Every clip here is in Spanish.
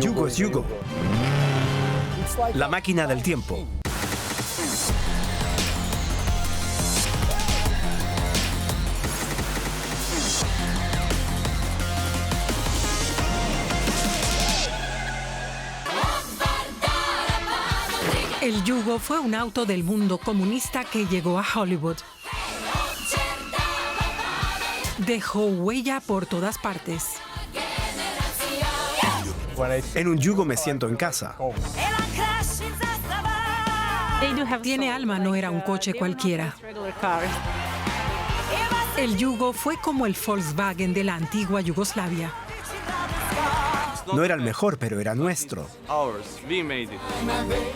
Yugo es Yugo. La máquina del tiempo. El Yugo fue un auto del mundo comunista que llegó a Hollywood. Dejó huella por todas partes. En un Yugo me siento en casa. Tiene alma, no era un coche cualquiera. El Yugo fue como el Volkswagen de la antigua Yugoslavia. No era el mejor, pero era nuestro.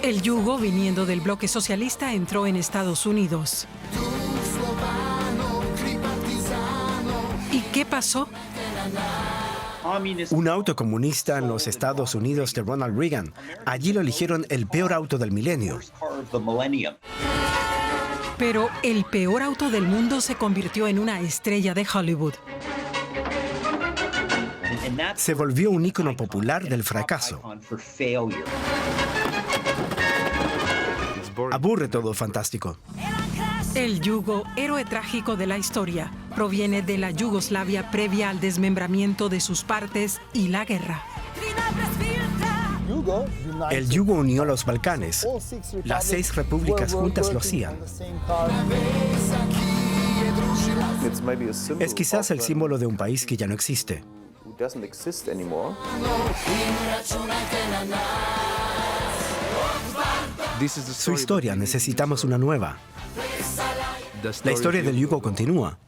El Yugo, viniendo del bloque socialista, entró en Estados Unidos. ¿Y qué pasó? Un auto comunista en los Estados Unidos de Ronald Reagan. Allí lo eligieron el peor auto del milenio. Pero el peor auto del mundo se convirtió en una estrella de Hollywood. Se volvió un ícono popular del fracaso. Aburre todo fantástico. El Yugo, héroe trágico de la historia, proviene de la Yugoslavia previa al desmembramiento de sus partes y la guerra. El Yugo unió los Balcanes. Las 6 repúblicas juntas lo hacían. Es quizás el símbolo de un país que ya no existe. Su historia, necesitamos una nueva. La historia del Yugo continúa.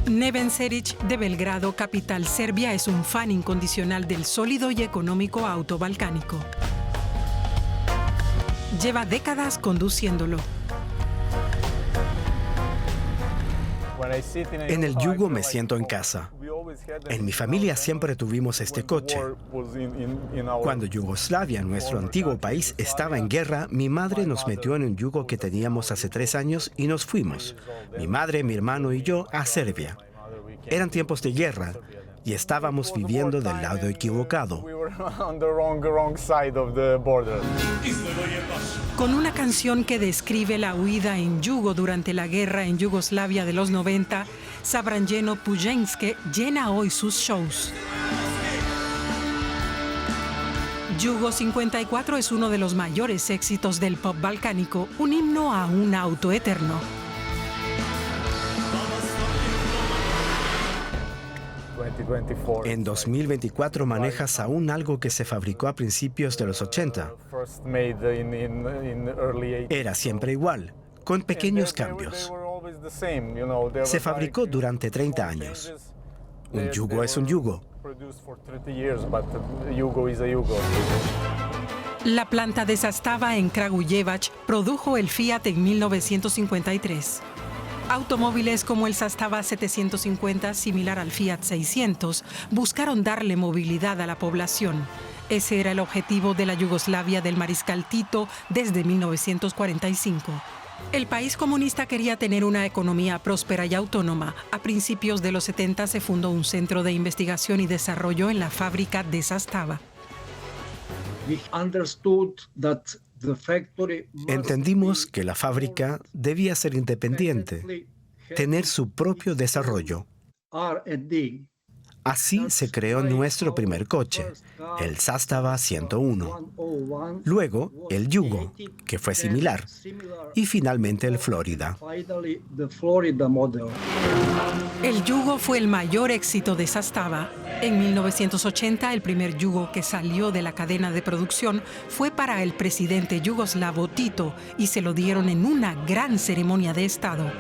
Neven Seric, de Belgrado, capital Serbia, es un fan incondicional del sólido y económico auto balcánico. Lleva décadas conduciéndolo. En el Yugo me siento en casa. En mi familia siempre tuvimos este coche. Cuando Yugoslavia, nuestro antiguo país, estaba en guerra, mi madre nos metió en un Yugo que teníamos hace 3 años y nos fuimos, mi madre, mi hermano y yo, a Serbia. Eran tiempos de guerra y estábamos viviendo del lado equivocado. Con una canción que describe la huida en Yugo durante la guerra en Yugoslavia de los 90, Zabranjeno Pujenske llena hoy sus shows. Yugo 54 es uno de los mayores éxitos del pop balcánico, un himno a un auto eterno. En 2024 manejas aún algo que se fabricó a principios de los 80. Era siempre igual, con pequeños cambios. Se fabricó durante 30 años. Un Yugo es un Yugo. La planta de Zastava en Kragujevac produjo el Fiat en 1953. Automóviles como el Zastava 750, similar al Fiat 600, buscaron darle movilidad a la población. Ese era el objetivo de la Yugoslavia del mariscal Tito desde 1945. El país comunista quería tener una economía próspera y autónoma. A principios de los 70 se fundó un centro de investigación y desarrollo en la fábrica de Zastava. Entendimos que la fábrica debía ser independiente, tener su propio desarrollo. Así se creó nuestro primer coche, el Zastava 101. Luego, el Yugo, que fue similar. Y finalmente el Florida. El Yugo fue el mayor éxito de Zastava. En 1980, el primer Yugo que salió de la cadena de producción fue para el presidente yugoslavo Tito y se lo dieron en una gran ceremonia de Estado.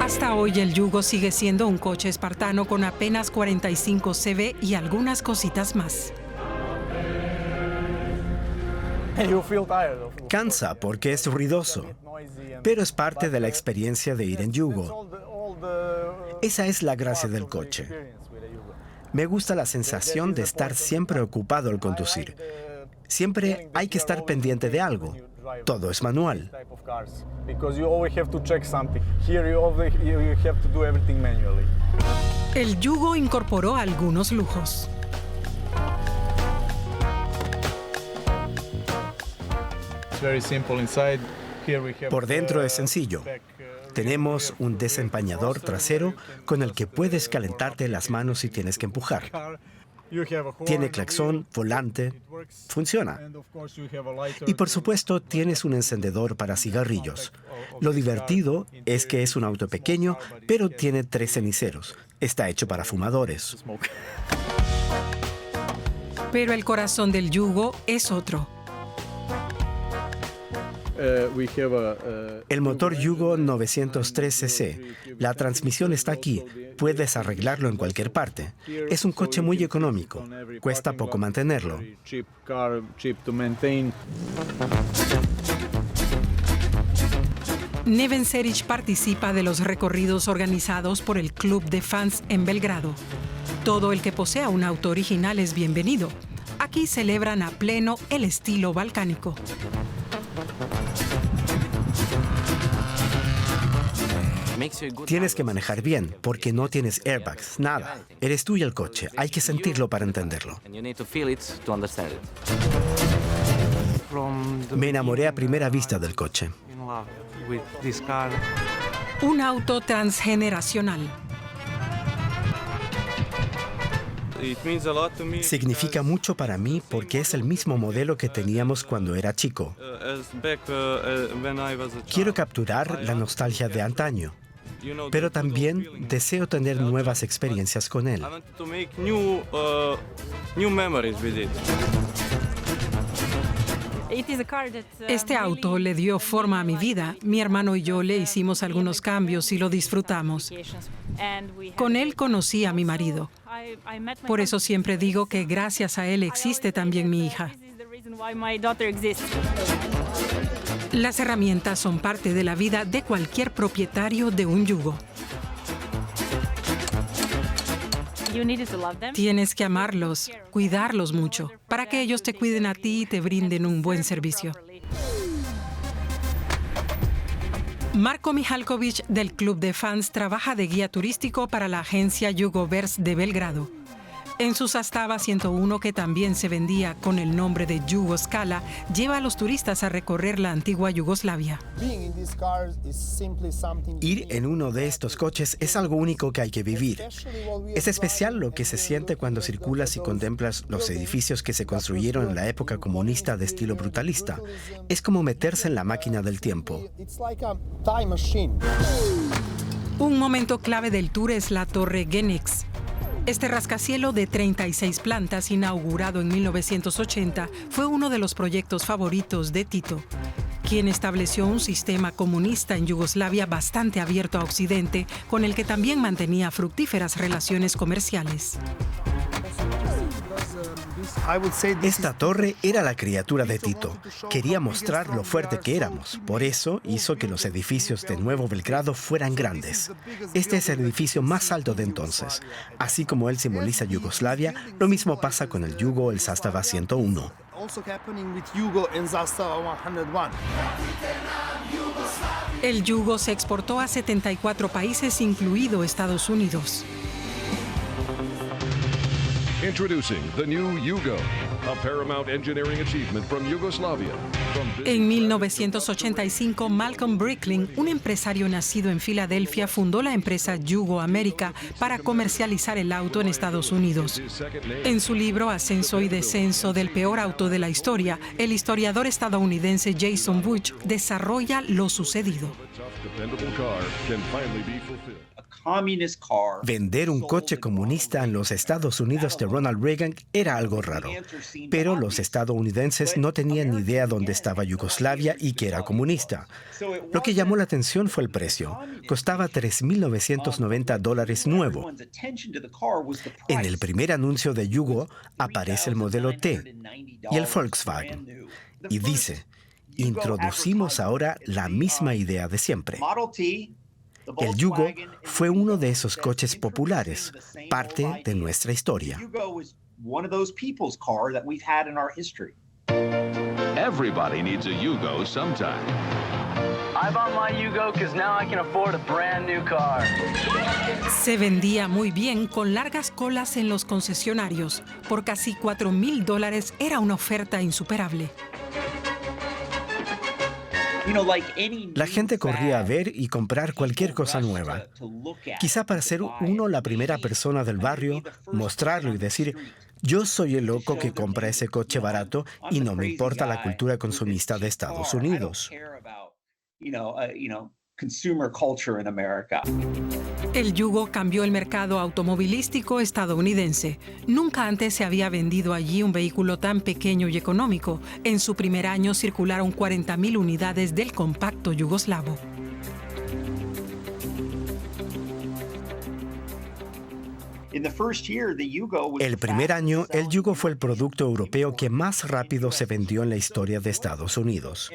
Hasta hoy el Yugo sigue siendo un coche espartano con apenas 45 CV y algunas cositas más. Cansa porque es ruidoso, pero es parte de la experiencia de ir en Yugo. Esa es la gracia del coche. Me gusta la sensación de estar siempre ocupado al conducir. Siempre hay que estar pendiente de algo. todo es manual. El yugo incorporó algunos lujos. Por dentro es sencillo. Tenemos un desempañador trasero con el que puedes calentarte las manos si tienes que empujar. Tiene claxon, volante, funciona. Y por supuesto tienes un encendedor para cigarrillos. Lo divertido es que es un auto pequeño, pero tiene 3 ceniceros. Está hecho para fumadores. Pero el corazón del yugo es otro. El motor Yugo 903cc. La transmisión está aquí. Puedes arreglarlo en cualquier parte. Es un coche muy económico. Cuesta poco mantenerlo. Neven Seric participa de los recorridos organizados por el Club de Fans en Belgrado. Todo el que posea un auto original es bienvenido. Aquí celebran a pleno el estilo balcánico. Tienes que manejar bien, porque no tienes airbags, nada. Eres tú y el coche. Hay que sentirlo para entenderlo. Me enamoré a primera vista del coche. Un auto transgeneracional. Significa mucho para mí porque es el mismo modelo que teníamos cuando era chico. Quiero capturar la nostalgia de antaño, pero también deseo tener nuevas experiencias con él. Este auto le dio forma a mi vida. Mi hermano y yo le hicimos algunos cambios y lo disfrutamos. Con él conocí a mi marido. Por eso siempre digo que gracias a él existe también mi hija. Las herramientas son parte de la vida de cualquier propietario de un yugo. Tienes que amarlos, cuidarlos mucho, para que ellos te cuiden a ti y te brinden un buen servicio. Marko Mihalkovic del Club de Fans trabaja de guía turístico para la agencia Yugoverse de Belgrado. En su Zastava 101, que también se vendía con el nombre de Yugoskala, lleva a los turistas a recorrer la antigua Yugoslavia. Ir en uno de estos coches es algo único que hay que vivir. Es especial lo que se siente cuando circulas y contemplas los edificios que se construyeron en la época comunista de estilo brutalista. Es como meterse en la máquina del tiempo. Un momento clave del tour es la Torre Genex. Este rascacielos de 36 plantas, inaugurado en 1980, fue uno de los proyectos favoritos de Tito, quien estableció un sistema comunista en Yugoslavia bastante abierto a Occidente, con el que también mantenía fructíferas relaciones comerciales. Esta torre era la criatura de Tito. Quería mostrar lo fuerte que éramos. Por eso hizo que los edificios de Nuevo Belgrado fueran grandes. Este es el edificio más alto de entonces. Así como él simboliza Yugoslavia, lo mismo pasa con el yugo, el Zastava 101. El yugo se exportó a 74 países, incluido Estados Unidos. Introducing the new Yugo, a paramount engineering achievement from Yugoslavia. En 1985, Malcolm Bricklin, un empresario nacido en Filadelfia, fundó la empresa Yugo América para comercializar el auto en Estados Unidos. En su libro Ascenso y Descenso del peor auto de la historia, el historiador estadounidense Jason Bush desarrolla lo sucedido. Vender un coche comunista en los Estados Unidos de Ronald Reagan era algo raro, pero los estadounidenses no tenían ni idea dónde estaba Yugoslavia y que era comunista. Lo que llamó la atención fue el precio. Costaba $3.990 nuevo. En el primer anuncio de Yugo aparece el modelo T y el Volkswagen. Y dice, introducimos ahora la misma idea de siempre. El Yugo fue uno de esos coches populares, parte de nuestra historia. Everybody needs a Yugo sometime. I bought my Yugo because now I can afford a brand new car. Se vendía muy bien con largas colas en los concesionarios. Por casi $4,000 era una oferta insuperable. La gente corría a ver y comprar cualquier cosa nueva. Quizá para ser uno la primera persona del barrio, mostrarlo y decir, yo soy el loco que compra ese coche barato y no me importa la cultura consumista de Estados Unidos. El Yugo cambió el mercado automovilístico estadounidense. Nunca antes se había vendido allí un vehículo tan pequeño y económico. En su primer año circularon 40,000 unidades del compacto yugoslavo. El primer año, el Yugo fue el producto europeo que más rápido se vendió en la historia de Estados Unidos.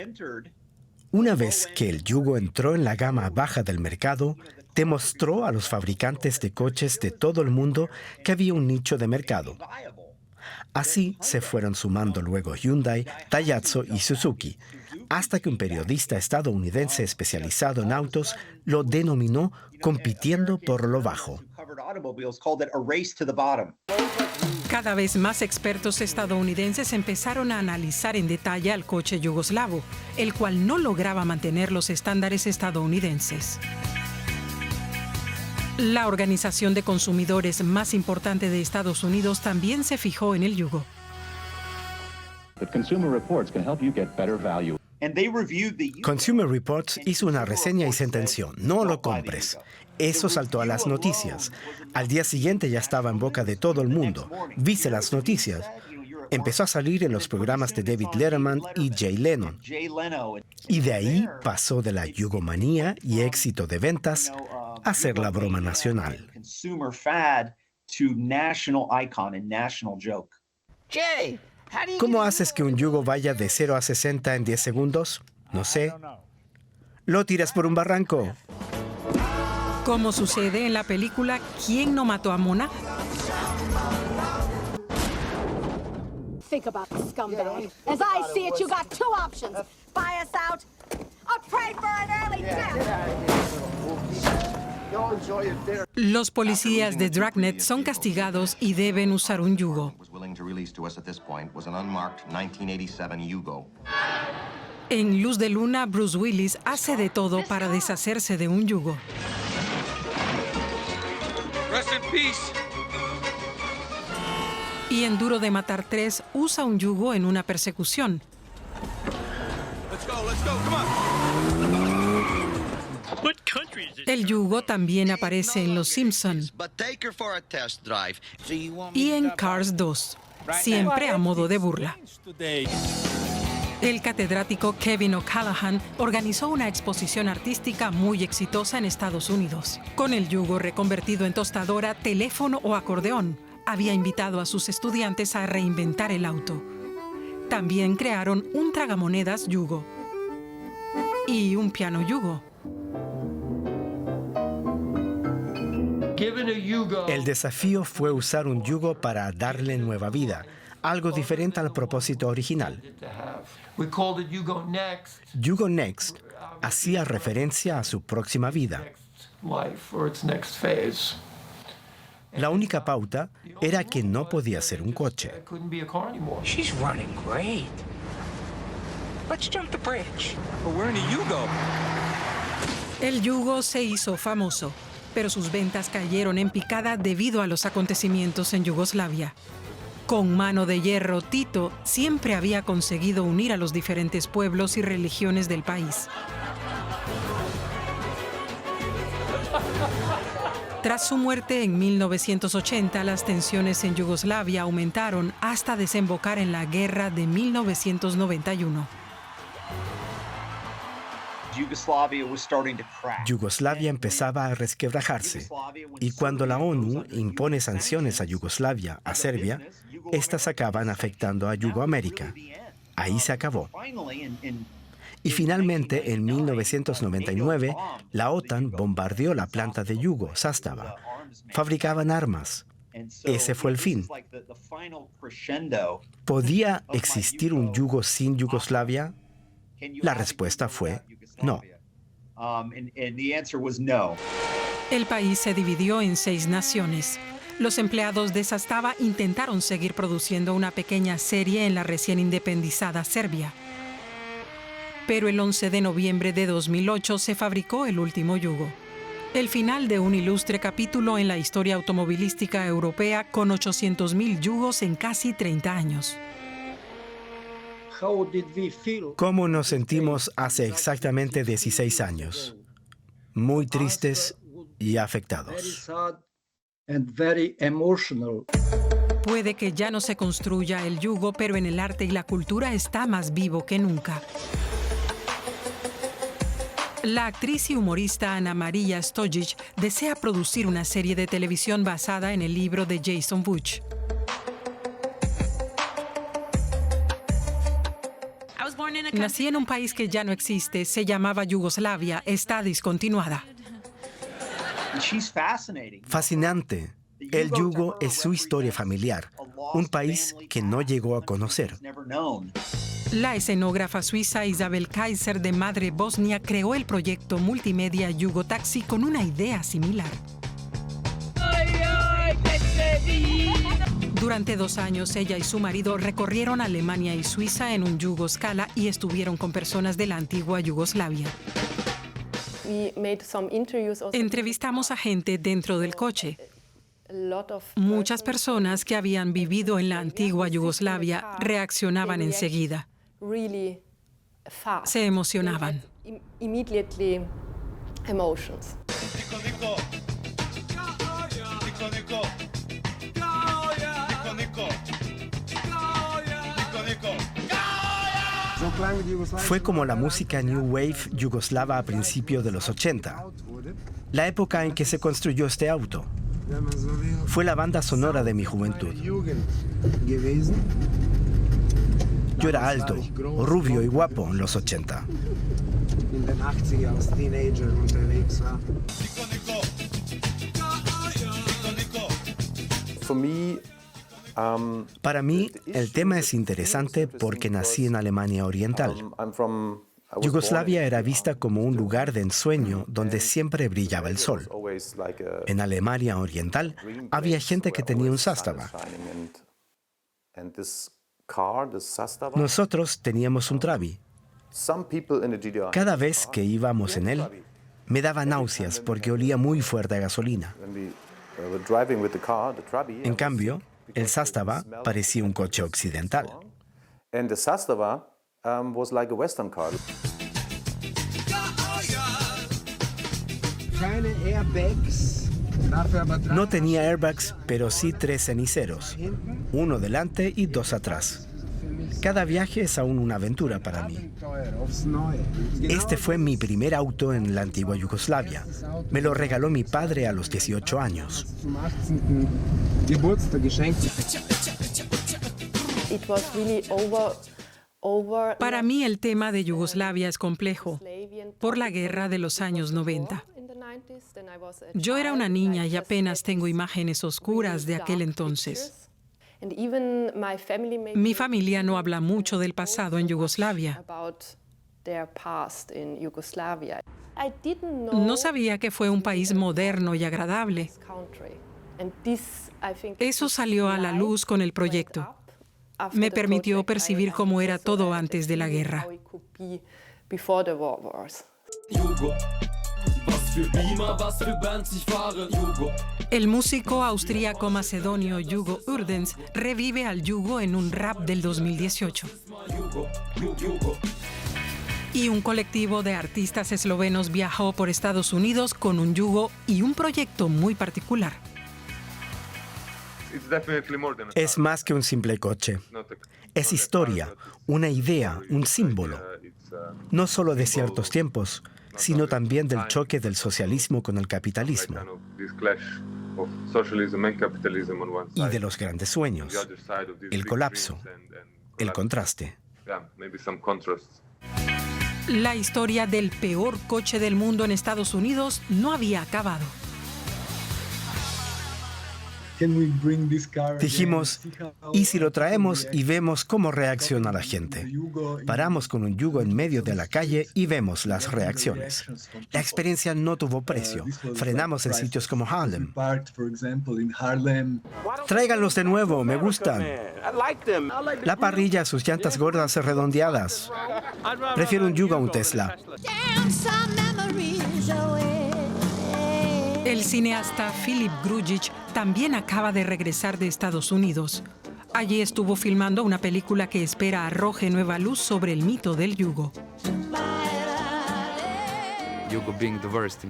Una vez que el Yugo entró en la gama baja del mercado, demostró a los fabricantes de coches de todo el mundo que había un nicho de mercado. Así se fueron sumando luego Hyundai, Daihatsu y Suzuki, hasta que un periodista estadounidense especializado en autos lo denominó compitiendo por lo bajo. Cada vez más expertos estadounidenses empezaron a analizar en detalle al coche yugoslavo, el cual no lograba mantener los estándares estadounidenses. La organización de consumidores más importante de Estados Unidos también se fijó en el Yugo. Consumer Reports hizo una reseña y sentenció, no lo compres. Eso saltó a las noticias. Al día siguiente ya estaba en boca de todo el mundo. ¿Viste las noticias? Empezó a salir en los programas de David Letterman y Jay Leno. Y de ahí pasó de la yugomanía y éxito de ventas a ser la broma nacional. ¿Cómo haces que un Yugo vaya de 0 a 60 en 10 segundos? No sé. ¿Lo tiras por un barranco? Como sucede en la película ¿Quién no mató a Mona? Think about the scumbag. As I see it, you got two options. Buy us out or pray for an early death. Los policías de Dragnet son castigados y deben usar un Yugo. En Luz de Luna, Bruce Willis hace de todo para deshacerse de un Yugo. Rest in peace. Y en Duro de Matar 3 usa un Yugo en una persecución. El Yugo también aparece en Los Simpson y en Cars 2, siempre a modo de burla. El catedrático Kevin O'Callaghan organizó una exposición artística muy exitosa en Estados Unidos. Con el Yugo reconvertido en tostadora, teléfono o acordeón, había invitado a sus estudiantes a reinventar el auto. También crearon un tragamonedas Yugo y un piano Yugo. El desafío fue usar un Yugo para darle nueva vida, algo diferente al propósito original. Yugo Next hacía referencia a su próxima vida. La única pauta era que no podía ser un coche. She's running great. Let's jump the bridge. But we're in a Yugo. El Yugo se hizo famoso, pero sus ventas cayeron en picada debido a los acontecimientos en Yugoslavia. Con mano de hierro, Tito siempre había conseguido unir a los diferentes pueblos y religiones del país. Tras su muerte en 1980, las tensiones en Yugoslavia aumentaron hasta desembocar en la guerra de 1991. Yugoslavia empezaba a resquebrajarse, y cuando la ONU impone sanciones a Yugoslavia, a Serbia, estas acaban afectando a Yugoamérica. Ahí se acabó. Y finalmente, en 1999, la OTAN bombardeó la planta de Yugo, Sastava. Fabricaban armas. ese fue el fin. ¿Podía existir un yugo sin Yugoslavia? La respuesta fue no. El país se dividió en 6 naciones. Los empleados de Zastava intentaron seguir produciendo una pequeña serie en la recién independizada Serbia. Pero el 11 de noviembre de 2008 se fabricó el último yugo. El final de un ilustre capítulo en la historia automovilística europea con 800.000 yugos en casi 30 años. ¿Cómo nos sentimos hace exactamente 16 años? Muy tristes y afectados. Puede que ya no se construya el yugo, pero en el arte y la cultura está más vivo que nunca. La actriz y humorista Ana Maria Stojic desea producir una serie de televisión basada en el libro de Jason Vuch. Nací en un país que ya no existe, se llamaba Yugoslavia, está discontinuada. Fascinante. El yugo es su historia familiar, un país que no llegó a conocer. La escenógrafa suiza Isabel Kaiser, de madre bosnia, creó el proyecto multimedia Yugo Taxi con una idea similar. Durante 2 años, ella y su marido recorrieron Alemania y Suiza en un yugo Scala y estuvieron con personas de la antigua Yugoslavia. Entrevistamos a gente dentro del coche. Muchas personas que habían vivido en la antigua Yugoslavia reaccionaban enseguida. Se emocionaban. Fue como la música New Wave yugoslava a principios de los 80, la época en que se construyó este auto. Fue la banda sonora de mi juventud. Yo era alto, rubio y guapo en los 80. Para mí, el tema es interesante porque nací en Alemania Oriental. Yugoslavia era vista como un lugar de ensueño donde siempre brillaba el sol. En Alemania Oriental había gente que tenía un Zastava. Nosotros teníamos un Trabi. Cada vez que íbamos en él, me daba náuseas porque olía muy fuerte a gasolina. En cambio, el Zastava parecía un coche occidental. No tenía airbags, pero sí 3 ceniceros, 1 delante y 2 atrás. Cada viaje es aún una aventura para mí. Este fue mi primer auto en la antigua Yugoslavia. Me lo regaló mi padre a los 18 años. Para mí el tema de Yugoslavia es complejo, por la guerra de los años 90. Yo era una niña y apenas tengo imágenes oscuras de aquel entonces. Mi familia no habla mucho del pasado en Yugoslavia. No sabía que fue un país moderno y agradable. Eso salió a la luz con el proyecto. Me permitió percibir cómo era todo antes de la guerra. El músico austríaco macedonio Yugo Urdens revive al yugo en un rap del 2018. Y un colectivo de artistas eslovenos viajó por Estados Unidos con un yugo y un proyecto muy particular. Es más que un simple coche. Es historia, una idea, un símbolo. No solo de ciertos tiempos, sino también del choque del socialismo con el capitalismo. Y de los grandes sueños, el colapso, el contraste. La historia del peor coche del mundo en Estados Unidos no había acabado. Dijimos, ¿y si lo traemos y vemos cómo reacciona la gente? Paramos con un yugo en medio de la calle y vemos las reacciones. La experiencia no tuvo precio. Frenamos en sitios como Harlem. Tráiganlos de nuevo, me gustan. La parrilla, sus llantas gordas redondeadas. Prefiero un yugo a un Tesla. El cineasta Philip Grujic también acaba de regresar de Estados Unidos. Allí estuvo filmando una película que espera arroje nueva luz sobre el mito del yugo.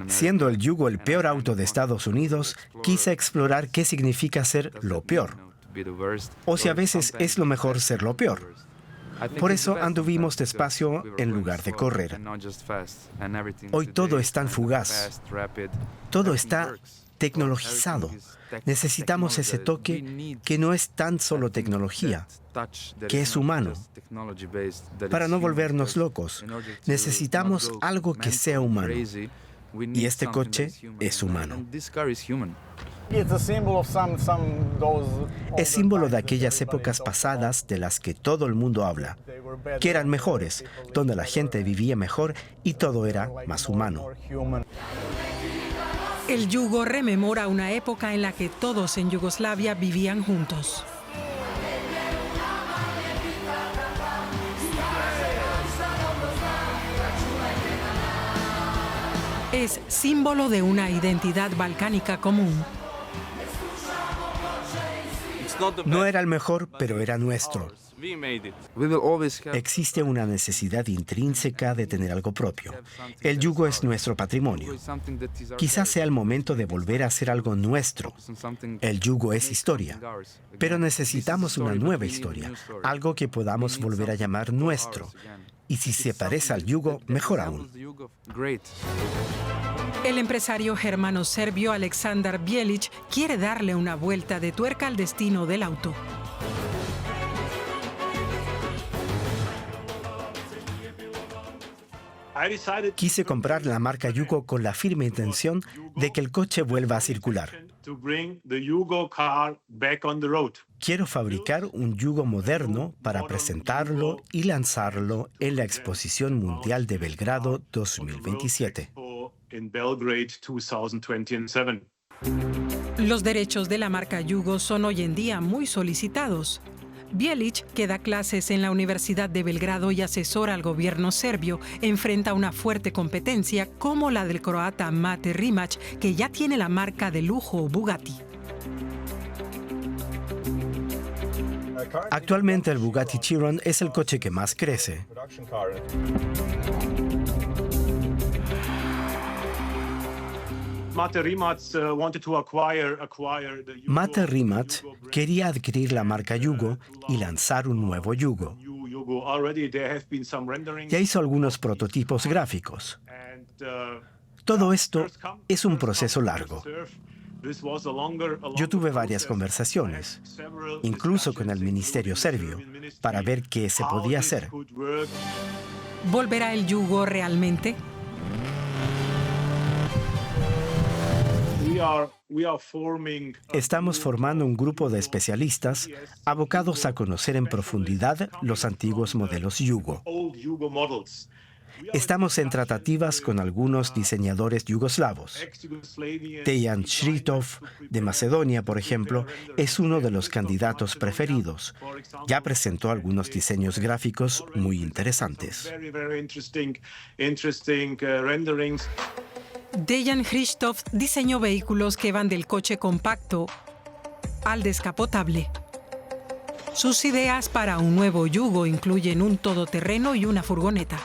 Siendo el yugo el peor auto de Estados Unidos, quise explorar qué significa ser lo peor. O si a veces es lo mejor ser lo peor. Por eso anduvimos despacio en lugar de correr. Hoy todo es tan fugaz. Todo está tecnologizado. Necesitamos ese toque que no es tan solo tecnología, que es humano. Para no volvernos locos, necesitamos algo que sea humano. Y este coche es humano. Es símbolo de aquellas épocas pasadas de las que todo el mundo habla, que eran mejores, donde la gente vivía mejor y todo era más humano. El yugo rememora una época en la que todos en Yugoslavia vivían juntos. Es símbolo de una identidad balcánica común. No era el mejor, pero era nuestro. Existe una necesidad intrínseca de tener algo propio. El yugo es nuestro patrimonio. Quizás sea el momento de volver a hacer algo nuestro. El yugo es historia, pero necesitamos una nueva historia, algo que podamos volver a llamar nuestro. Y si se parece al yugo, mejor aún. El empresario germano-serbio Aleksandar Bjelić quiere darle una vuelta de tuerca al destino del auto. Quise comprar la marca Yugo con la firme intención de que el coche vuelva a circular. Quiero fabricar un Yugo moderno para presentarlo y lanzarlo en la Exposición Mundial de Belgrado 2027. Los derechos de la marca Yugo son hoy en día muy solicitados. Bjelić, que da clases en la Universidad de Belgrado y asesora al gobierno serbio, enfrenta una fuerte competencia como la del croata Mate Rimac, que ya tiene la marca de lujo Bugatti. Actualmente el Bugatti Chiron es el coche que más crece. Mate Rimac quería adquirir la marca Yugo y lanzar un nuevo Yugo. Ya hizo algunos prototipos gráficos. Todo esto es un proceso largo. Yo tuve varias conversaciones, incluso con el Ministerio Serbio, para ver qué se podía hacer. ¿Volverá el Yugo realmente? Estamos formando un grupo de especialistas abocados a conocer en profundidad los antiguos modelos Yugo. Estamos en tratativas con algunos diseñadores yugoslavos. Dejan Šritov, de Macedonia, por ejemplo, es uno de los candidatos preferidos. Ya presentó algunos diseños gráficos muy interesantes. Dejan Šritov diseñó vehículos que van del coche compacto al descapotable. Sus ideas para un nuevo Yugo incluyen un todoterreno y una furgoneta.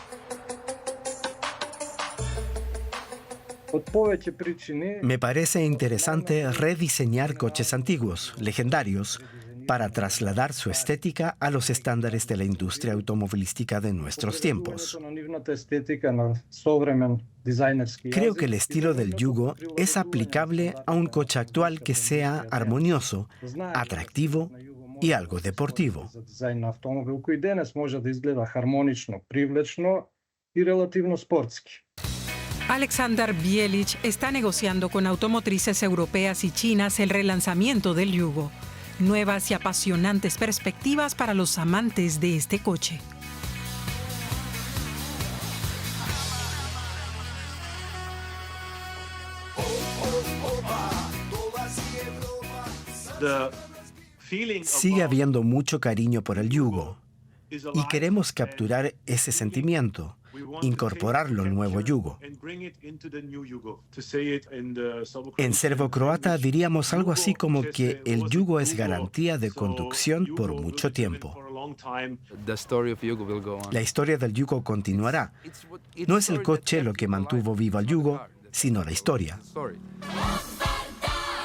Me parece interesante rediseñar coches antiguos, legendarios, para trasladar su estética a los estándares de la industria automovilística de nuestros tiempos. Creo que el estilo del Yugo es aplicable a un coche actual que sea armonioso, atractivo y algo deportivo. Alexander Bielich está negociando con automotrices europeas y chinas el relanzamiento del Yugo. Nuevas y apasionantes perspectivas para los amantes de este coche. Sigue habiendo mucho cariño por el Yugo y queremos capturar ese sentimiento, incorporarlo al nuevo Yugo. En serbo-croata diríamos algo así como que el Yugo es garantía de conducción por mucho tiempo. La historia del Yugo continuará. No es el coche lo que mantuvo vivo al Yugo, sino la historia.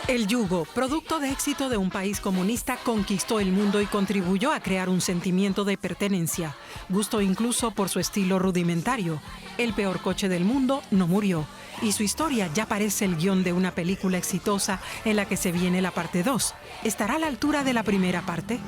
El Yugo, producto de éxito de un país comunista, conquistó el mundo y contribuyó a crear un sentimiento de pertenencia, gusto incluso por su estilo rudimentario. El peor coche del mundo no murió, y su historia ya parece el guión de una película exitosa en la que se viene la parte 2. ¿Estará a la altura de la primera parte?